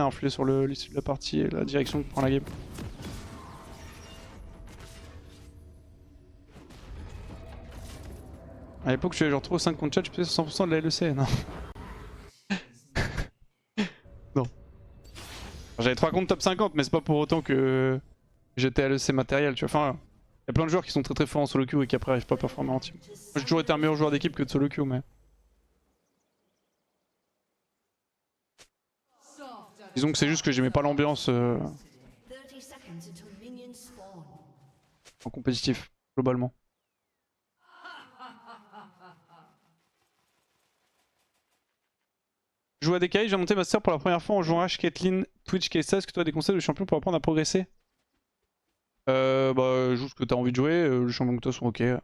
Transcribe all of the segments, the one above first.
influer sur l'issue de la partie et la direction que prend la game. À l'époque, je faisais genre trop 5 contre chat, je faisais 100% de la LEC, non. Non. J'avais 3 comptes top 50, mais c'est pas pour autant que j'étais LEC matériel, tu vois. Enfin, il y a plein de joueurs qui sont très très forts en solo queue et qui après arrivent pas à performer en team. Moi, j'ai toujours été un meilleur joueur d'équipe que de solo queue, mais. Disons que c'est juste que j'aimais pas l'ambiance en compétitif, globalement. Je joue à DKI, j'ai monté Master pour la première fois en jouant H, Caitlyn, Twitch, K16. Est-ce que tu as des conseils de champion pour apprendre à progresser? Bah, joue ce que t'as envie de jouer, les champions que t'as sont ok. Et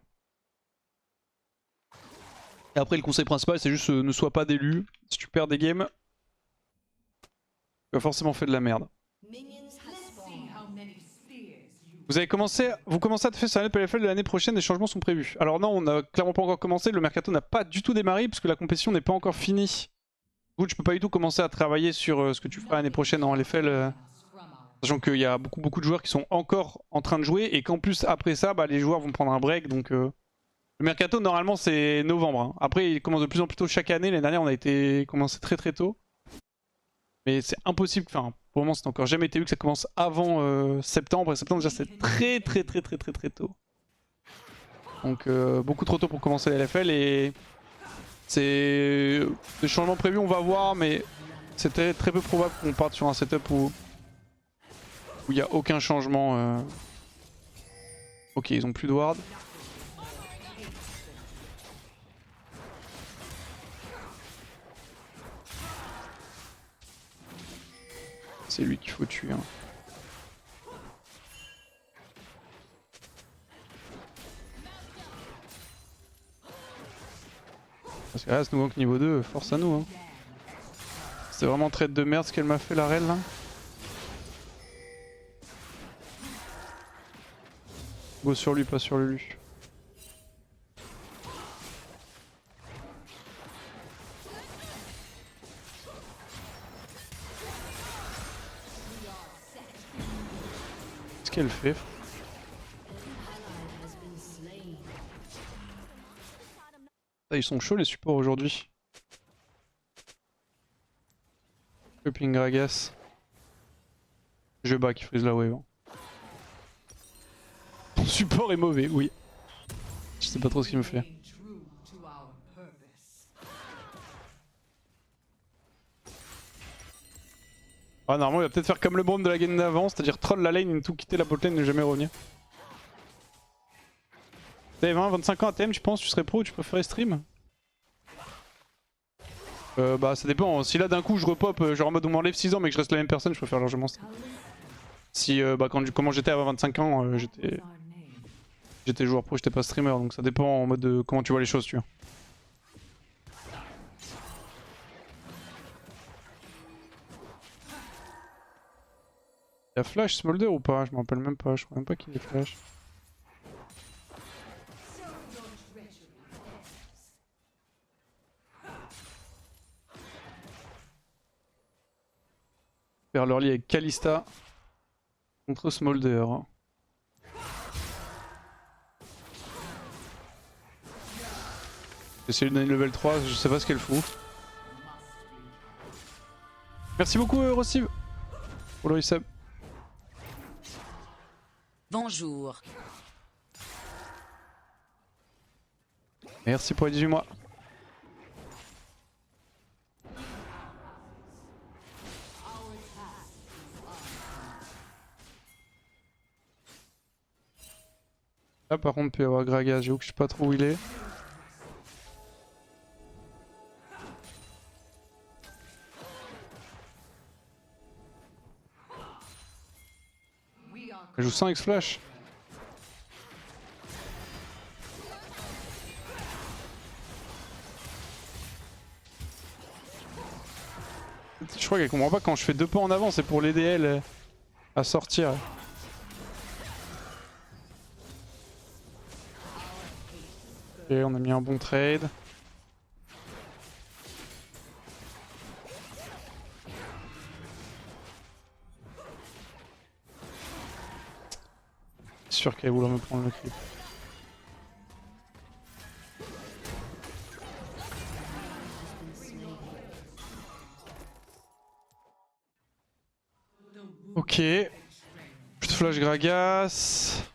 après, le conseil principal, c'est juste ne sois pas d'élu. Si tu perds des games, tu vas forcément faire de la merde. Vous commencez à te faire sur la PLFL de l'année prochaine, des changements sont prévus. Alors non, on n'a clairement pas encore commencé, le mercato n'a pas du tout démarré puisque la compétition n'est pas encore finie. Du coup, tu peux pas du tout commencer à travailler sur ce que tu feras l'année prochaine en LFL. Sachant qu'il y a beaucoup de joueurs qui sont encore en train de jouer et qu'en plus après ça, bah, les joueurs vont prendre un break. Donc le mercato normalement c'est novembre. Hein. Après il commence de plus en plus tôt chaque année. L'année dernière on a été commencé très très tôt. Mais c'est impossible, enfin pour le moment c'est encore jamais été vu que ça commence avant septembre. Et septembre déjà c'est très tôt. Donc beaucoup trop tôt pour commencer la LFL et c'est des changements prévus on va voir mais c'était très peu probable qu'on parte sur un setup où il n'y a aucun changement. Ok, ils ont plus de ward. C'est lui qu'il faut tuer. Hein. Parce que là, ce nouveau niveau 2, force à nous. Hein. C'est vraiment traite de merde ce qu'elle m'a fait la reine là. Go sur lui, pas sur Lulu. Qu'est-ce qu'elle fait? Ah, ils sont chauds les supports aujourd'hui. Cupping Gragas. Je bats qui freeze la wave. Hein. Ton support est mauvais, oui. Je sais pas trop ce qu'il me fait. Ah, normalement il va peut-être faire comme le bomb de la game d'avant, c'est-à-dire troll la lane et tout quitter la botlane et ne jamais revenir. T'avais 25 ans à TM, tu penses tu serais pro ou tu préférais stream? Bah ça dépend, si là d'un coup je repop genre en mode on m'enlève 6 ans mais que je reste la même personne, je préfère largement stream. Si bah comment j'étais avant 25 ans, j'étais joueur pro, j'étais pas streamer, donc ça dépend en mode de comment tu vois les choses tu vois. Y'a flash Smolder ou pas? Je me rappelle même pas, je crois même pas qu'il est flash. Faire leur lit avec Kalista contre Smolder. J'essaie de donner level 3, je sais pas ce qu'elle fout. Merci beaucoup Rossiv pour le resub. Bonjour. Merci pour les 18 mois. Là par contre il peut y avoir Gragas, j'avoue que je sais pas trop où il est. Elle joue sans X-Flash. Je crois qu'elle comprend pas quand je fais 2 pas en avant, c'est pour l'aider elle à sortir. Ok, on a mis un bon trade. C'est sûr qu'elle voulait me prendre le creep. Ok. Je te flash Gragas.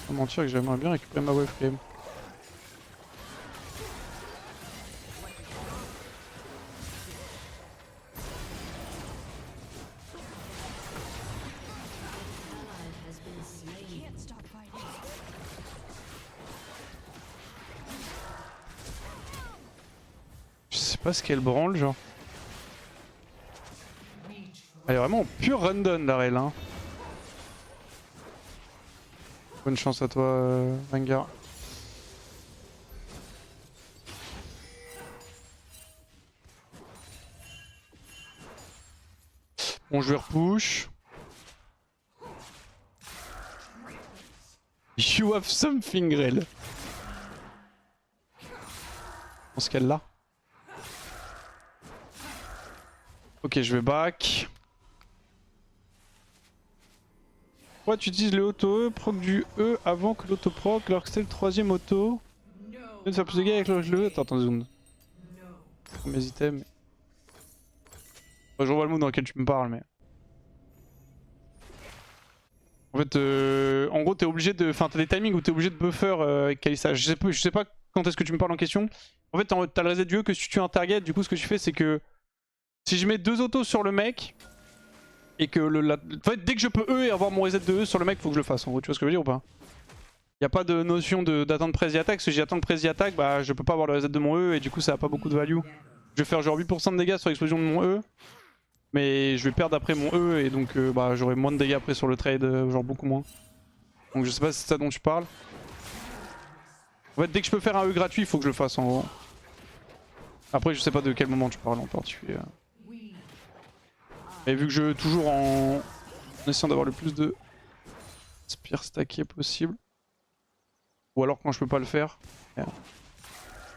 Pas mentir que j'aimerais bien récupérer ma wave quand même. Je sais pas ce qu'elle branle genre. Elle est vraiment en pure run-down la Rel hein. Bonne chance à toi Rengar. Bon je vais repush. You have something Rel. Je pense qu'elle l'a. Ok je vais back. Pourquoi tu utilises le auto-E, proc du E avant que l'auto-proc alors que c'est le troisième auto? Je vais faire plus de dégâts avec le E. Attends, zoom. Mes items. Enfin, je revois le move dans lequel tu me parles, mais. En fait, en gros, t'es obligé de. Enfin, t'as des timings où t'es obligé de buffer avec Kalista. Je sais pas quand est-ce que tu me parles en question. En fait, t'as le reset du E que si tu tues un target, du coup, ce que tu fais, c'est que. Si je mets 2 autos sur le mec. Et que en fait, dès que je peux E et avoir mon reset de E sur le mec, faut que je le fasse. En gros, tu vois ce que je veux dire ou pas? Y a pas de notion d'attente press attack. Si j'attends press attack, bah je peux pas avoir le reset de mon E et du coup ça a pas beaucoup de value. Je vais faire genre 8% de dégâts sur l'explosion de mon E. Mais je vais perdre après mon E et donc bah j'aurai moins de dégâts après sur le trade, genre beaucoup moins. Donc je sais pas si c'est ça dont tu parles. En fait dès que je peux faire un E gratuit, il faut que je le fasse en gros. Après je sais pas de quel moment tu parles en particulier. Et vu que je toujours en essayant d'avoir le plus de spear stacké possible. Ou alors quand je peux pas le faire.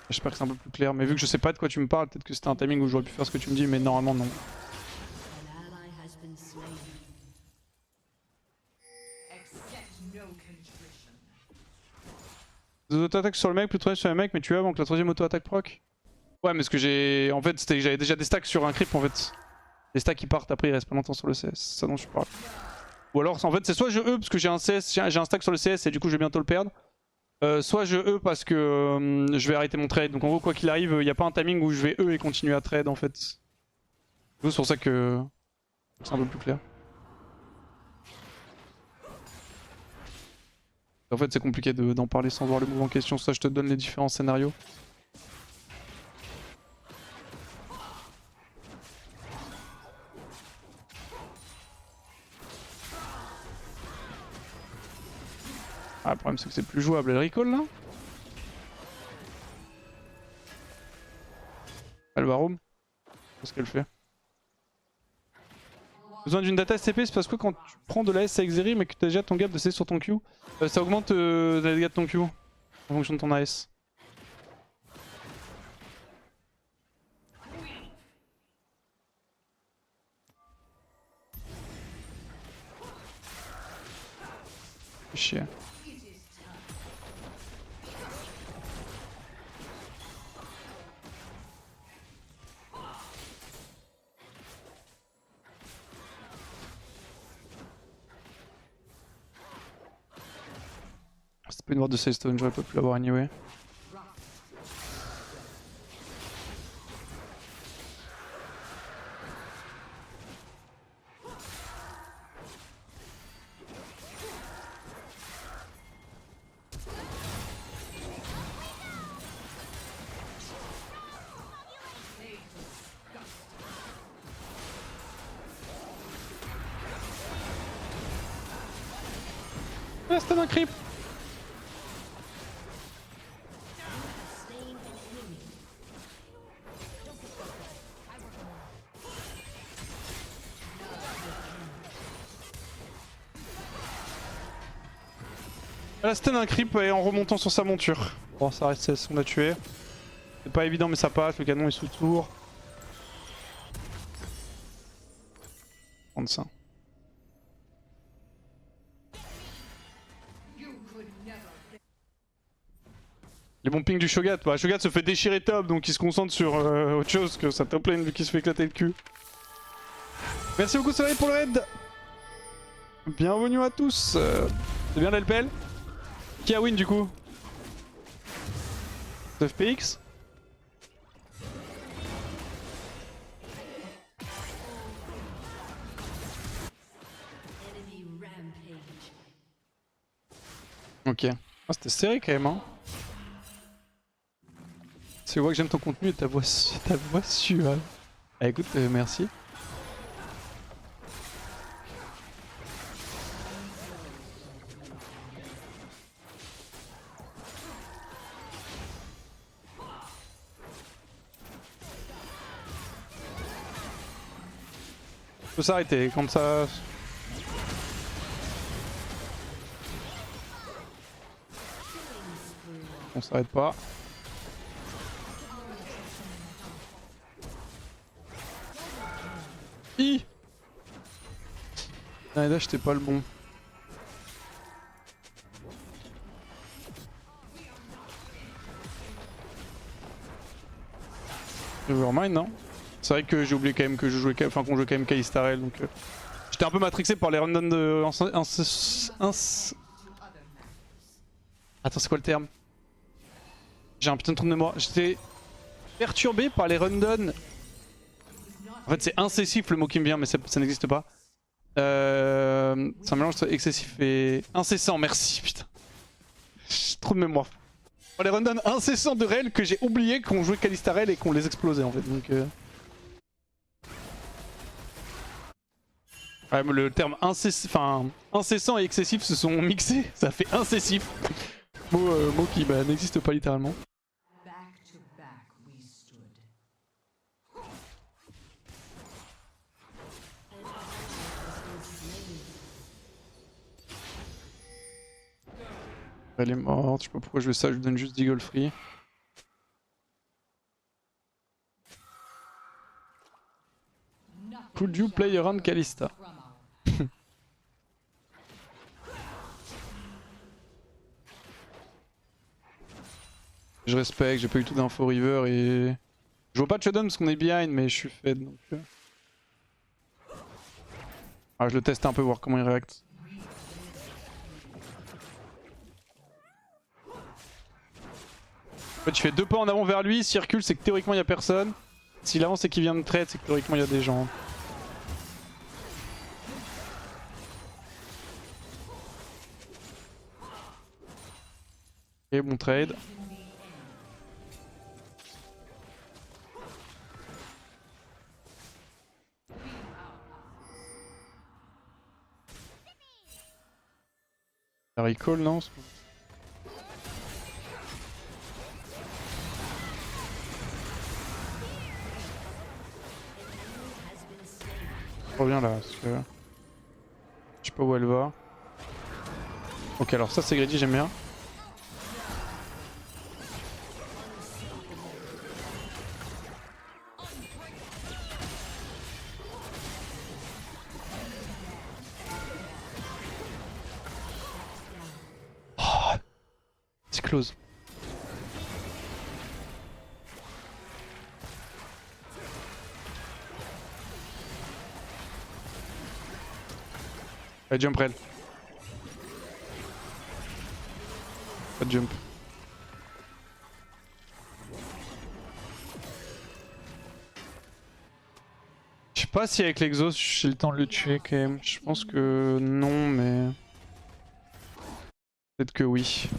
J'espère que c'est un peu plus clair. Mais vu que je sais pas de quoi tu me parles, peut-être que c'était un timing où j'aurais pu faire ce que tu me dis, mais normalement non. Deux auto-attaques sur le mec, plus 3 sur le mec, mais tu as avant que la troisième auto-attaque proc. Ouais, mais ce que j'ai. En fait, c'était que j'avais déjà des stacks sur un creep en fait. Les stacks qui partent après, ils restent pas longtemps sur le CS. C'est ça dont je parle. Ou alors, en fait, c'est soit je E parce que j'ai un CS, j'ai un stack sur le CS et du coup je vais bientôt le perdre. Soit je E parce que je vais arrêter mon trade. Donc en gros, quoi qu'il arrive, il n'y a pas un timing où je vais E et continuer à trade en fait. C'est pour ça que c'est un peu plus clair. En fait, c'est compliqué d'en parler sans voir le move en question. Ça, je te donne les différents scénarios. Ah, le problème, c'est que c'est plus jouable. Elle recall là? Elle va roam. Qu'est-ce qu'elle fait? Besoin d'une data SCP, c'est parce que quand tu prends de la S avec Zeri mais que tu as déjà ton gap de C sur ton Q, ça augmente les dégâts de ton Q en fonction de ton AS. Fais chier. C'était pas une ward de Sailstone, j'aurais pas pu l'avoir anyway. Ah, stun un creep. Elle a stun un creep et en remontant sur sa monture. Bon, ça reste 16, on l'a tué. C'est pas évident, mais ça passe. Le canon est sous tour. 35. Les bons pings du Shogat. Bah, Shogat se fait déchirer top, donc il se concentre sur autre chose que sa top lane vu qu'il se fait éclater le cul. Merci beaucoup Soleil pour le raid. Bienvenue à tous. C'est bien l'LPL. Qui a win du coup? 9px. Ok. Ah, c'était serré quand même hein. Tu vois que j'aime ton contenu et ta voix suave. Ah, écoute, merci. Faut s'arrêter quand ça... On s'arrête pas. Hi. Ah, là j'étais pas le bon. Nevermind non. C'est vrai que j'ai oublié quand même que je jouais qu'on jouait quand même Kalistarel donc j'étais un peu matrixé par les rundown de Attends, c'est quoi le terme? J'ai un putain de trou de mémoire. J'étais perturbé par les rundown. En fait, c'est incessif le mot qui me vient, mais ça n'existe pas. C'est un mélange entre excessif et incessant, merci, putain. J'ai trop de mémoire. Les rundown incessants de Rel que j'ai oublié qu'on jouait Kalistarel et qu'on les explosait en fait. Donc, ouais, le terme incessant et excessif se sont mixés, ça fait incessif. Mot qui n'existe pas littéralement. Elle est morte, je sais pas pourquoi je fais ça, je lui donne juste Deagle Free. Could you play around Kalista? Je respecte, j'ai pas eu tout d'info river et... Je vois pas de shutdown parce qu'on est behind mais je suis fed donc... Ah, je le teste un peu, voir comment il réacte. En fait, tu fais 2 pas en avant vers lui, s'il recule, c'est que théoriquement il y a personne. S'il avance et qu'il vient de trade, c'est que théoriquement il y a des gens. Ok, bon trade. La recall, non? Je reviens là, parce que... Je sais pas où elle va. Ok, alors ça c'est greedy, j'aime bien. Oh, c'est close. Allez, jump rail. Pas de jump. Je sais pas si avec l'exhaust j'ai le temps de le tuer quand même. Je pense que non, mais... Peut-être que oui.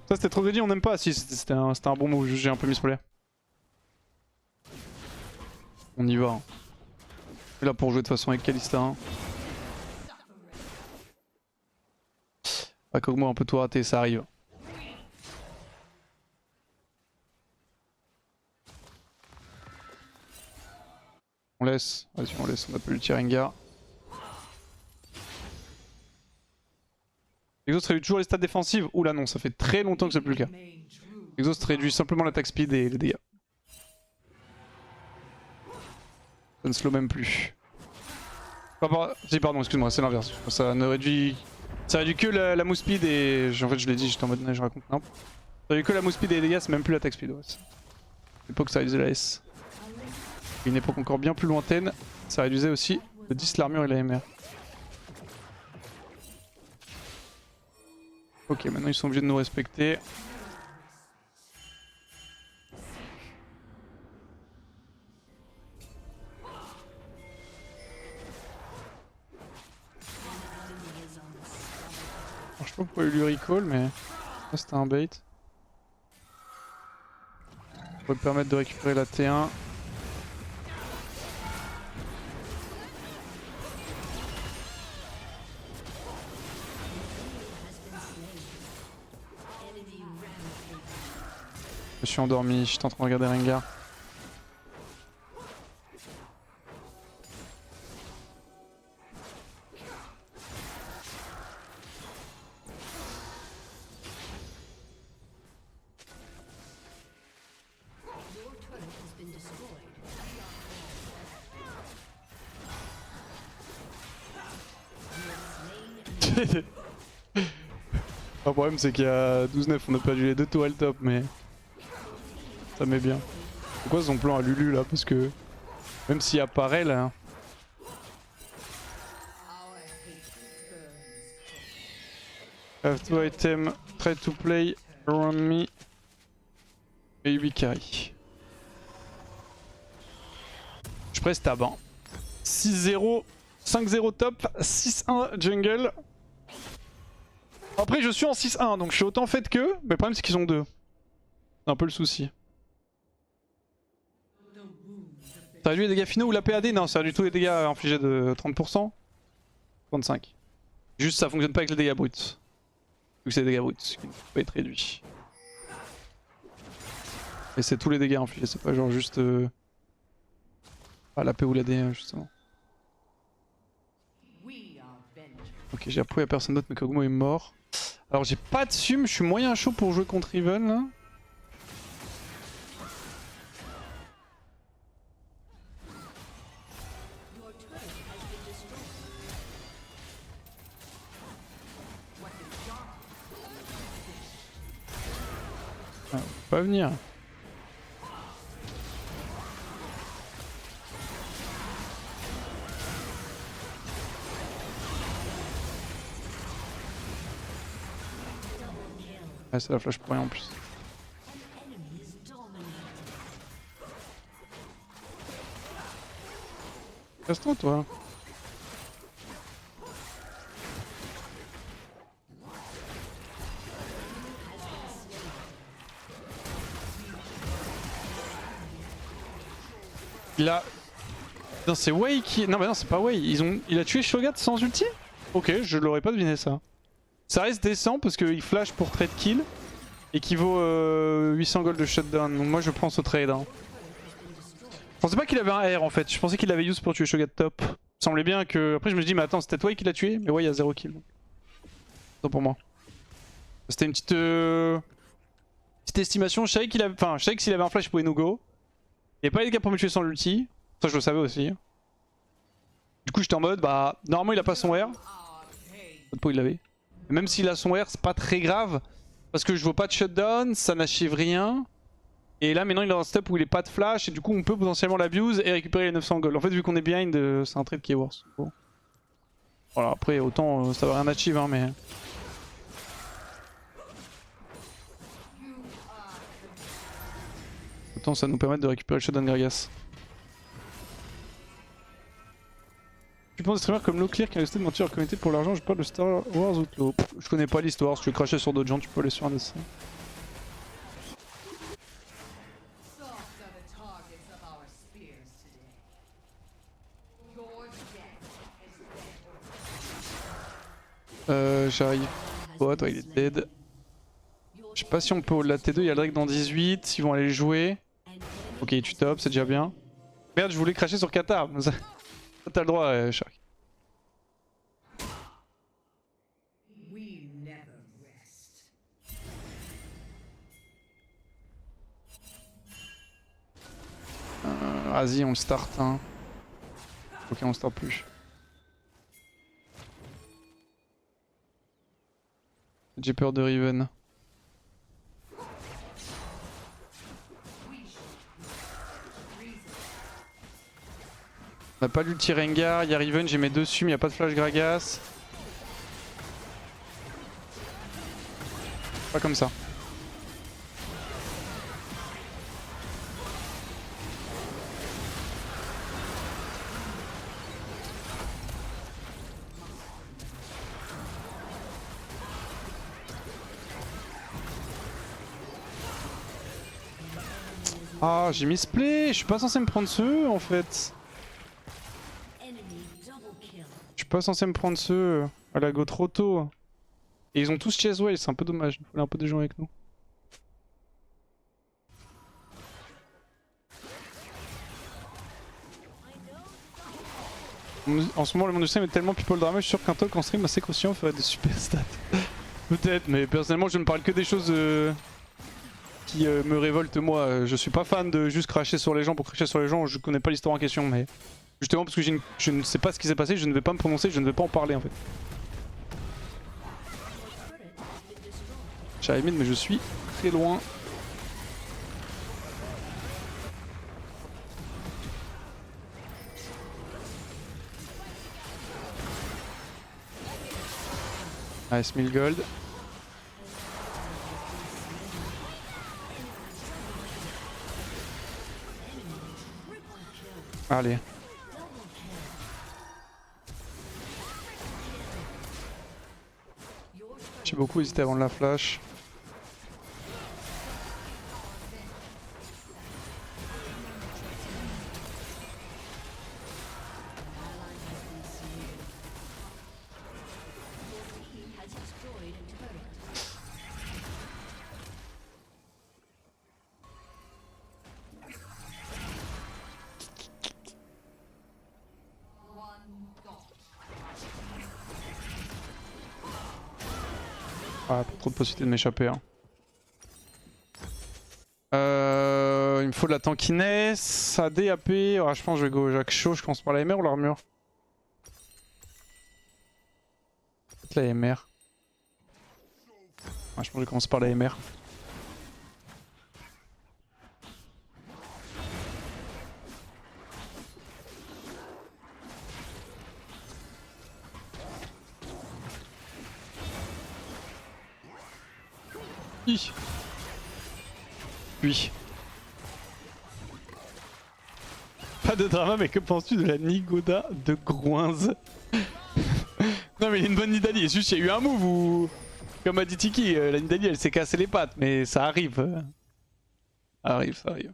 Ça c'était trop greedy, on n'aime pas. Si, c'était un bon move, j'ai un peu misplay. On y va. Hein. Là pour jouer de façon avec Kalista. Hein. Ah, Kog'Maw a un peu tout raté, ça arrive. On laisse, vas-y on laisse, on appelle le Rengar. Exhaust réduit toujours les stats défensives. Oula non, ça fait très longtemps que c'est plus le cas. Exhaust réduit simplement l'attaque speed et les dégâts. Ça ne slow même plus. Si pardon, excuse-moi, c'est l'inverse. Ça réduit que la move speed et... En fait je l'ai dit, j'étais en mode je raconte n'importe. Ça réduit que la move speed et les dégâts, c'est même plus l'attaque speed. Ouais. L'époque ça réduisait la S. Une époque encore bien plus lointaine, ça réduisait aussi de 10 l'armure et la MR. Ok, maintenant ils sont obligés de nous respecter. Alors, je sais pas pourquoi il lui recall, mais là c'était un bait. Ça pourrait permettre de récupérer la T1. Je suis endormi, j'étais en train de regarder Rengar. Le problème c'est qu'il y a 12-9, on a perdu les deux tourelles top, mais ça met bien. Pourquoi son plan à Lulu là? Parce que même s'il apparaît là... Have to item, try to play around me, maybe carry. Je presse tab hein. 6-0, 5-0 top, 6-1 jungle. Après je suis en 6-1 donc je suis autant fait que, mais le problème c'est qu'ils ont 2. C'est un peu le souci. Ça réduit les dégâts finaux ou la PAD? Non, ça réduit tous les dégâts infligés de 30%. 35. Juste ça fonctionne pas avec les dégâts bruts. Vu que c'est des dégâts bruts qui ne peuvent pas être réduits. Et c'est tous les dégâts infligés, c'est pas genre juste... Ah, la P ou la D justement. Ok, j'ai appris à personne d'autre mais Kog'Maw est mort. Alors j'ai pas de sum, je suis moyen chaud pour jouer contre Riven là. Ah, faut pas venir. Ouais, c'est la flash pour rien en plus. Reste-toi toi. Il a... Non c'est Wei qui... Non bah non c'est pas Wei, il a tué Shogat sans ulti? Ok, je l'aurais pas deviné ça. Ça reste décent parce qu'il flash pour trade kill et qui vaut 800 gold de shutdown, donc moi je prends ce trade. Hein. Je pensais pas qu'il avait un R en fait, je pensais qu'il avait use pour tuer Shogat top. Il semblait bien que... Après je me suis dit mais attends c'était Wei qui l'a tué? Mais ouais il y a 0 kill. C'est pour moi. C'était une petite estimation, je savais qu'il avait... Enfin je savais que s'il avait un flash il pouvait no go. Il n'y avait pas les dégâts pour me tuer sans l'ulti, ça je le savais aussi. Du coup j'étais en mode bah normalement il a pas son R. Notre pot il l'avait. Même s'il a son R c'est pas très grave. Parce que je vois pas de shutdown, ça n'achève rien. Et là maintenant il est dans un step où il est pas de flash et du coup on peut potentiellement l'abuse et récupérer les 900 gold. En fait vu qu'on est behind c'est un trade qui est worse. Bon. Voilà après autant ça va rien achieve hein mais... Autant ça nous permet de récupérer le shutdown Gragas. Tu penses des streamers comme Lowclear qui a resté de mentir leur communauté pour l'argent, je parle de Star Wars Outlaw. Je connais pas l'histoire, si tu veux cracher sur d'autres gens tu peux aller sur un dessin. J'arrive. Oh, toi il est dead. Je sais pas si on peut au-delà de T2, il y a le Drake dans 18, ils vont aller le jouer. Ok, tu top, c'est déjà bien. Merde, je voulais cracher sur Qatar. T'as le droit, Shark. Vas-y, on le start. Hein. Ok, on le start plus. J'ai peur de Riven. On n'a pas l'ulti Rengar, il y a Riven, j'ai mes dessus, mais il n'y a pas de flash Gragas. Pas comme ça. Ah, j'ai mis ce play, je suis pas censé me prendre ce E en fait. Je suis pas censé me prendre ce E à la go trop tôt. Et ils ont tous Chaseway, c'est un peu dommage, il fallait un peu de gens avec nous. En ce moment, le monde du stream est tellement people drama, je suis sûr qu'un talk en stream assez conscient ferait des super stats. Peut-être, mais personnellement, je ne parle que des choses qui me révoltent moi. Je suis pas fan de juste cracher sur les gens pour cracher sur les gens, je connais pas l'histoire en question, mais justement parce que je ne sais pas ce qui s'est passé, je ne vais pas me prononcer, je ne vais pas en parler en fait. J'arrive mid, mais je suis très loin. Nice 1000 gold. Allez. J'ai beaucoup hésité avant de la flash. Ah, trop de possibilités de m'échapper. Hein. Il me faut de la tankiness, AD, AP. Ah, je pense que je vais go Jacques chaud, je commence par la MR ou l'armure. Peut-être la MR. Ah, je pense que je commence par la MR. Oui. Pas de drama, mais que penses-tu de la Nigoda de Groinz? Non mais il a une bonne Nidalee, c'est juste il y a eu un move où... Comme a dit Tiki, la Nidalee elle s'est cassé les pattes, mais ça arrive. Ça arrive, ça arrive.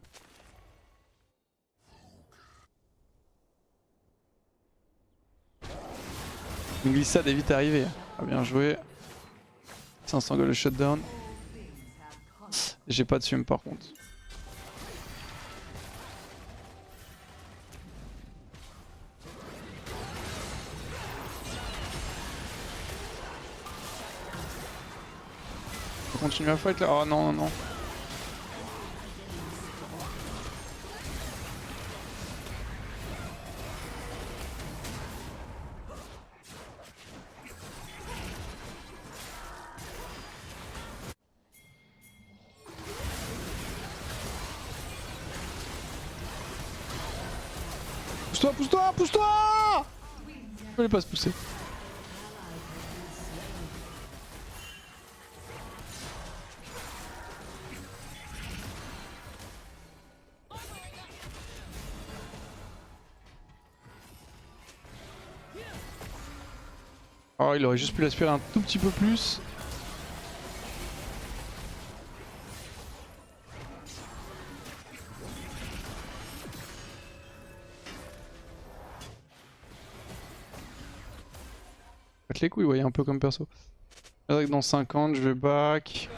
Une glissade est vite arrivée. Ah, bien joué. 500 gold le shutdown. J'ai pas de sum par contre. On continue à fight là. Oh non, non, non. Pousse-toi, pousse-toi, pousse-toi! Je voulais pas se pousser. Oh, il aurait juste pu l'aspirer un tout petit peu plus. Faites les couilles, ouais, un peu comme perso. C'est vrai que dans 50, je vais back.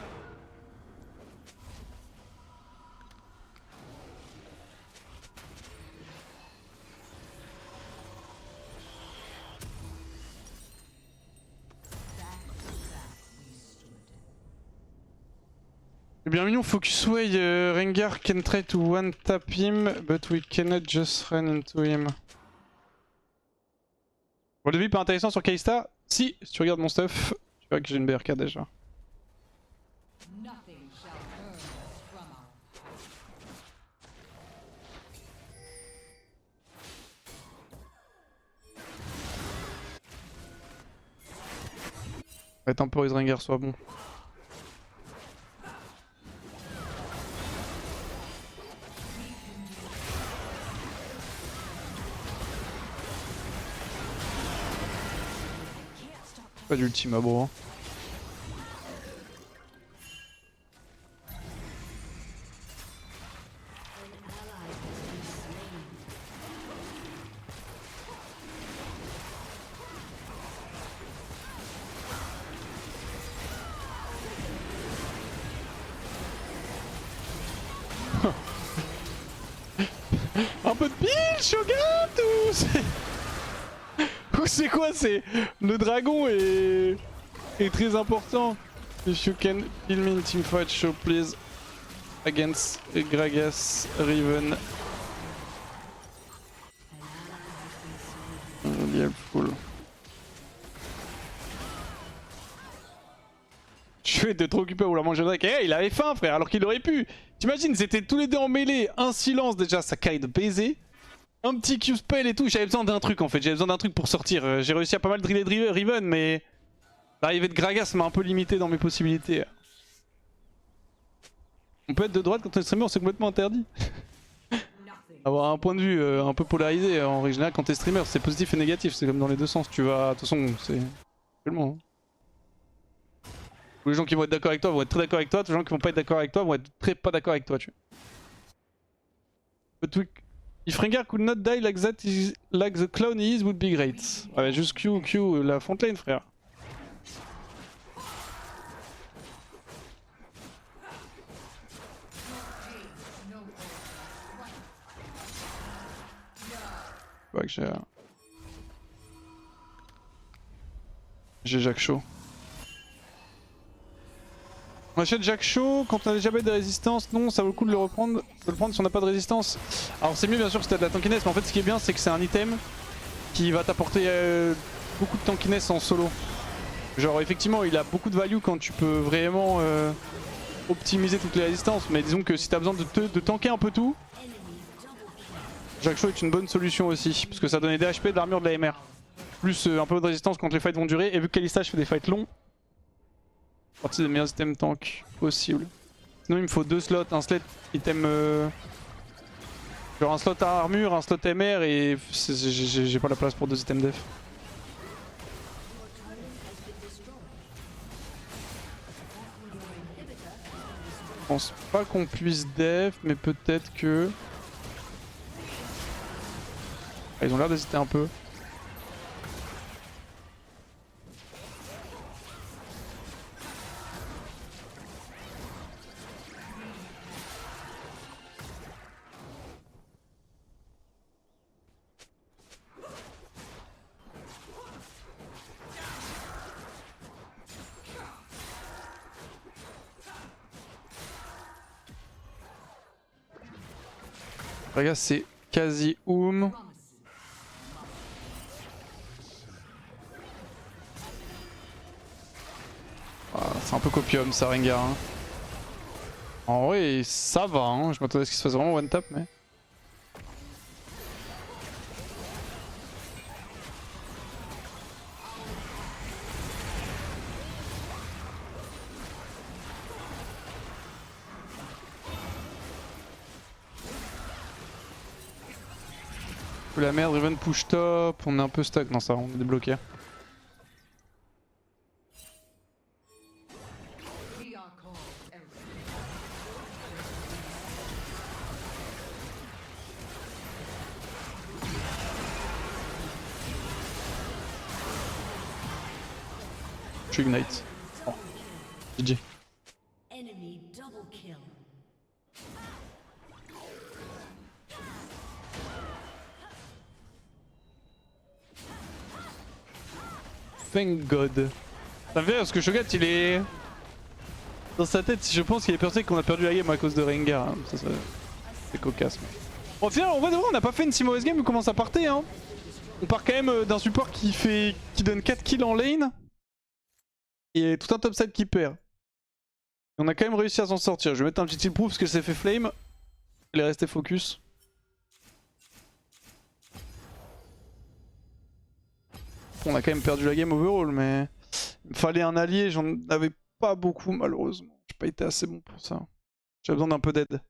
C'est bien mignon, focus way, Rengar can try to one tap him, but we cannot just run into him. Bon, le début pas intéressant sur Kalista. Si tu regardes mon stuff, tu vois que j'ai une BRK déjà. Ouais, temporise Rengar soit bon. Pas d'ultima bro. Un peu de pile, Shogun ou c'est quoi? C'est le dragon est très important. If you can kill me in teamfight, show please against Gragas Riven. Really helpful. Je vais être trop occupé à vouloir manger le Drake. Eh, il avait faim, frère, alors qu'il aurait pu. T'imagines, ils étaient tous les deux en mêlée. Un silence déjà, ça caille de baiser. Un petit Q-spell et tout. J'avais besoin d'un truc en fait. J'avais besoin d'un truc pour sortir. J'ai réussi à pas mal driller Riven, mais l'arrivée de Gragas m'a un peu limité dans mes possibilités. On peut être de droite quand on est streamer, c'est complètement interdit. Avoir un point de vue un peu polarisé en règle générale quand t'es streamer, c'est positif et négatif. C'est comme dans les deux sens. Tu vas. De toute façon, c'est. Tellement. Tous les gens qui vont être d'accord avec toi vont être très d'accord avec toi, tous les gens qui vont pas être d'accord avec toi vont être très pas d'accord avec toi, tu vois. If Rengar could not die like that, like the clown he is, would be great. Ouais, juste Q, la front lane, frère. Ouais, que j'ai Jack Shaw. On achète Jack Shaw quand on a déjà de résistance. Non, ça vaut le coup de le reprendre, de le prendre si on n'a pas de résistance. Alors c'est mieux bien sûr si t'as de la tankiness, mais en fait ce qui est bien c'est que c'est un item qui va t'apporter beaucoup de tankiness en solo. Genre effectivement il a beaucoup de value quand tu peux vraiment optimiser toutes les résistances, mais disons que si t'as besoin de tanker un peu tout, Jack Shaw est une bonne solution aussi, parce que ça donne des HP, de l'armure, de la MR. Plus un peu de résistance quand les fights vont durer, et vu que Kalista fait des fights longs, partie des meilleurs items tank possible. Sinon il me faut 2 slots, un slot item genre un slot à armure, un slot MR et j'ai pas la place pour 2 items def. Je pense pas qu'on puisse def, mais peut-être que... Ah, ils ont l'air d'hésiter un peu. Regarde, c'est quasi oum. Ah, c'est un peu copium ça, Rengar. Hein. En vrai, ça va. Hein. Je m'attendais à ce qu'il se fasse vraiment one tap, mais. La merde, Riven push top, on est un peu stuck dans ça, on est débloqué. Je suis ignite. GG. Enemy double kill. Thank God. Ça me fait rire parce que Shogat il est... Dans sa tête, je pense qu'il est persuadé qu'on a perdu la game à cause de Rengar. Hein. C'est cocasse. Au final, en vrai de vrai, on n'a pas fait une si mauvaise game comment ça partait. Hein. On part quand même d'un support qui donne 4 kills en lane. Et tout un topside qui perd. Et on a quand même réussi à s'en sortir. Je vais mettre un petit heal proof parce que c'est fait flame. Il est resté focus. On a quand même perdu la game overall, mais il me fallait un allié, j'en avais pas beaucoup malheureusement. J'ai pas été assez bon pour ça. J'avais besoin d'un peu d'aide.